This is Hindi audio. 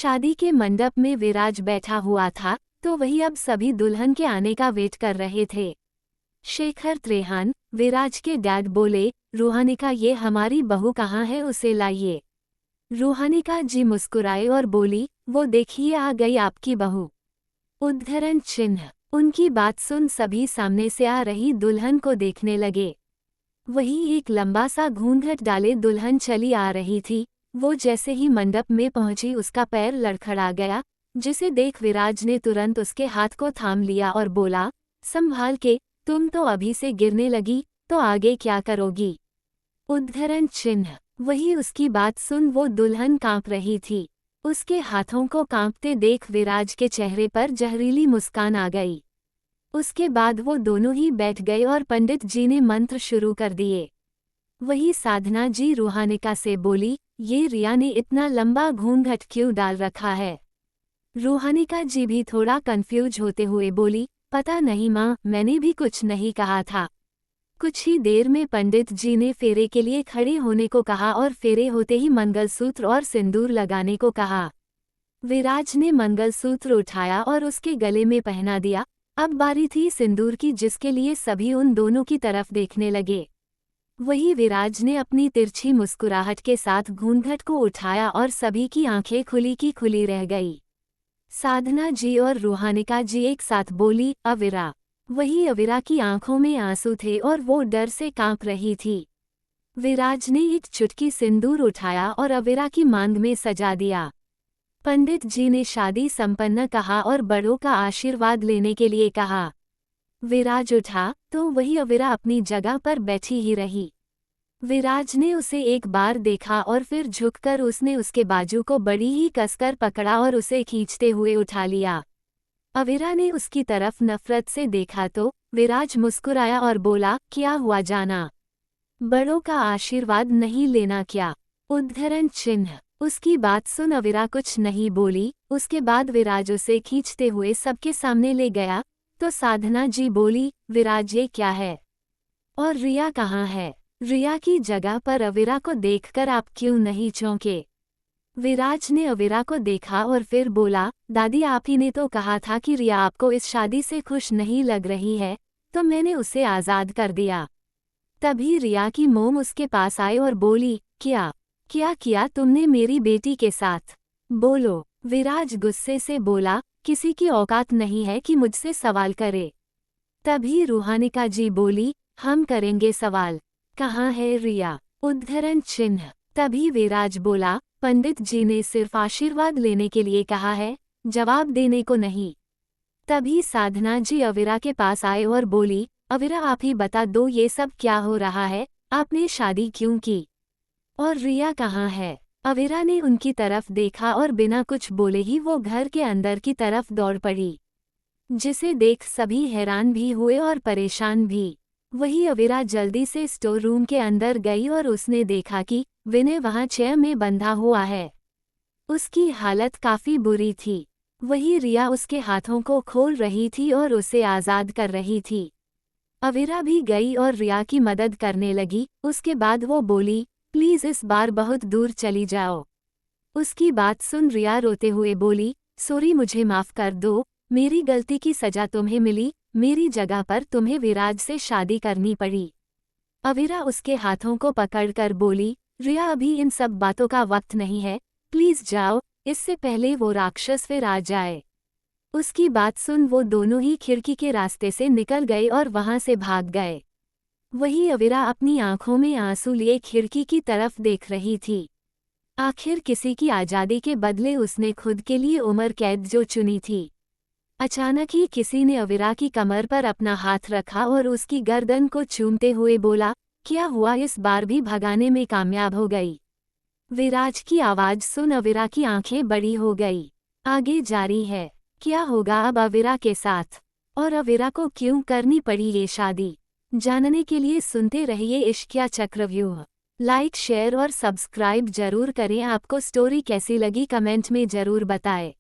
शादी के मंडप में विराज बैठा हुआ था, तो वही अब सभी दुल्हन के आने का वेट कर रहे थे। शेखर त्रेहान, विराज के डैड बोले, रूहानिका ये हमारी बहू कहाँ है, उसे लाइए। रूहानिका जी मुस्कुराए और बोली, वो देखिए आ गई आपकी बहू। उद्धरण चिन्ह। उनकी बात सुन सभी सामने से आ रही दुल्हन को देखने लगे। वही एक लंबा सा घूंघट डाले दुल्हन चली आ रही थी। वो जैसे ही मंडप में पहुंची उसका पैर लड़खड़ा गया, जिसे देख विराज ने तुरंत उसके हाथ को थाम लिया और बोला, संभाल के, तुम तो अभी से गिरने लगी, तो आगे क्या करोगी। उद्धरण चिन्ह। वही उसकी बात सुन वो दुल्हन कांप रही थी। उसके हाथों को कांपते देख विराज के चेहरे पर जहरीली मुस्कान आ गई। उसके बाद वो दोनों ही बैठ गए और पंडित जी ने मंत्र शुरू कर दिए। वही साधना जी रूहानिका से बोली, ये रिया ने इतना लंबा घूंघट क्यों डाल रखा है। रूहानिका जी भी थोड़ा कंफ्यूज होते हुए बोली, पता नहीं माँ, मैंने भी कुछ नहीं कहा था। कुछ ही देर में पंडित जी ने फेरे के लिए खड़े होने को कहा और फेरे होते ही मंगलसूत्र और सिंदूर लगाने को कहा। विराज ने मंगलसूत्र उठाया और उसके गले में पहना दिया। अब बारी थी सिंदूर की, जिसके लिए सभी उन दोनों की तरफ देखने लगे। वही विराज ने अपनी तिरछी मुस्कुराहट के साथ घूंघट को उठाया और सभी की आंखें खुली की खुली रह गई। साधना जी और रूहानिका जी एक साथ बोली, अविरा। वही अविरा की आंखों में आंसू थे और वो डर से कांप रही थी। विराज ने एक चुटकी सिंदूर उठाया और अविरा की मांग में सजा दिया। पंडित जी ने शादी संपन्न कहा और बड़ों का आशीर्वाद लेने के लिए कहा। विराज उठा तो वही अविरा अपनी जगह पर बैठी ही रही। विराज ने उसे एक बार देखा और फिर झुककर उसने उसके बाजू को बड़ी ही कसकर पकड़ा और उसे खींचते हुए उठा लिया। अविरा ने उसकी तरफ नफरत से देखा तो विराज मुस्कुराया और बोला, क्या हुआ जाना, बड़ों का आशीर्वाद नहीं लेना क्या। उद्धरण चिन्ह। उसकी बात सुन अविरा कुछ नहीं बोली। उसके बाद विराज उसे खींचते हुए सबके सामने ले गया तो साधना जी बोली, विराज ये क्या है, और रिया कहाँ है। रिया की जगह पर अविरा को देखकर आप क्यों नहीं चौंके। विराज ने अविरा को देखा और फिर बोला, दादी आप ही ने तो कहा था कि रिया आपको इस शादी से खुश नहीं लग रही है, तो मैंने उसे आज़ाद कर दिया। तभी रिया की मोम उसके पास आए और बोली, क्या क्या किया तुमने मेरी बेटी के साथ, बोलो। विराज गुस्से से बोला, किसी की औकात नहीं है कि मुझसे सवाल करे। तभी रूहानिका जी बोली, हम करेंगे सवाल, कहाँ है रिया। उद्धरण चिन्ह। तभी विराज बोला, पंडित जी ने सिर्फ आशीर्वाद लेने के लिए कहा है, जवाब देने को नहीं। तभी साधना जी अविरा के पास आए और बोली, अविरा आप ही बता दो ये सब क्या हो रहा है, आपने शादी क्यों की, और रिया कहाँ है। अविरा ने उनकी तरफ देखा और बिना कुछ बोले ही वो घर के अंदर की तरफ दौड़ पड़ी, जिसे देख सभी हैरान भी हुए और परेशान भी। वही अविरा जल्दी से स्टोर रूम के अंदर गई और उसने देखा कि विनय वहां चेयर में बंधा हुआ है। उसकी हालत काफी बुरी थी। वही रिया उसके हाथों को खोल रही थी और उसे आज़ाद कर रही थी। अविरा भी गई और रिया की मदद करने लगी। उसके बाद वो बोली, प्लीज़ इस बार बहुत दूर चली जाओ। उसकी बात सुन रिया रोते हुए बोली, सॉरी मुझे माफ़ कर दो, मेरी गलती की सज़ा तुम्हें मिली, मेरी जगह पर तुम्हें विराज से शादी करनी पड़ी। अविरा उसके हाथों को पकड़कर बोली, रिया अभी इन सब बातों का वक्त नहीं है, प्लीज़ जाओ, इससे पहले वो राक्षस फिर आ जाए। उसकी बात सुन वो दोनों ही खिड़की के रास्ते से निकल गए और वहां से भाग गए। वही अविरा अपनी आंखों में आंसू लिए खिड़की की तरफ देख रही थी। आखिर किसी की आज़ादी के बदले उसने खुद के लिए उम्र कैद जो चुनी थी। अचानक ही किसी ने अविरा की कमर पर अपना हाथ रखा और उसकी गर्दन को चूमते हुए बोला, क्या हुआ, इस बार भी भगाने में कामयाब हो गई। विराज की आवाज़ सुन अविरा की आंखें बड़ी हो गई। आगे जारी है, क्या होगा अब अविरा के साथ, और अविरा को क्यों करनी पड़ी ये शादी। जानने के लिए सुनते रहिए इश्क या चक्रव्यूह। लाइक शेयर और सब्सक्राइब जरूर करें। आपको स्टोरी कैसी लगी कमेंट में जरूर बताएं।